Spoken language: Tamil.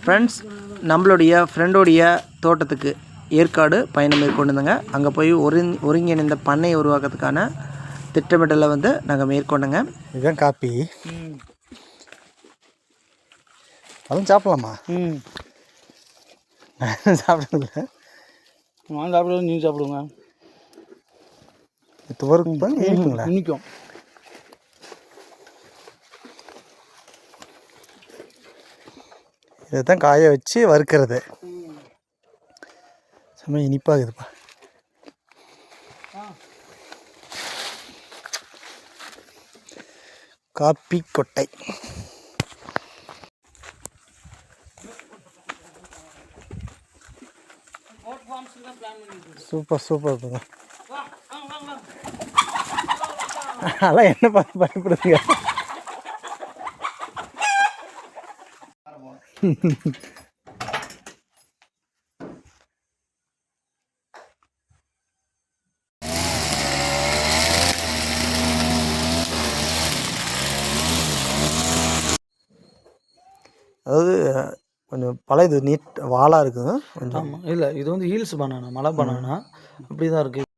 ஃப்ரெண்ட்ஸ், நம்மளுடைய ஃப்ரெண்டோடைய தோட்டத்துக்கு ஏற்காடு பயணம் மேற்கொண்டுங்க. அங்கே போய் ஒருங்கிணைந்த பண்ணை உருவாக்கிறதுக்கான திட்டமிடலை வந்து நாங்கள் மேற்கொண்டோங்க. இதுதான் காப்பி. அதுவும் சாப்பிடலாமா? சாப்பிடுங்க. நான் சாப்பிடுறது நீங்கள் சாப்பிடுங்க. துவருக்கு இனிக்குங்களா? இனிக்கும். இதை தான் காய வச்சு வறுக்கிறது. செம்ம இனிப்பாகுதுப்பா. காப்பி கொட்டை. Super super. அதெல்லாம் என்ன பார்த்து பயப்படுதுங்க. அதாவது கொஞ்சம் பழையது நீட் வாலாக இருக்குது கொஞ்சம். ஆமாம், இல்லை இது வந்து ஹீல்ஸ் பனானா, மலை பனானா அப்படி தான் இருக்குது.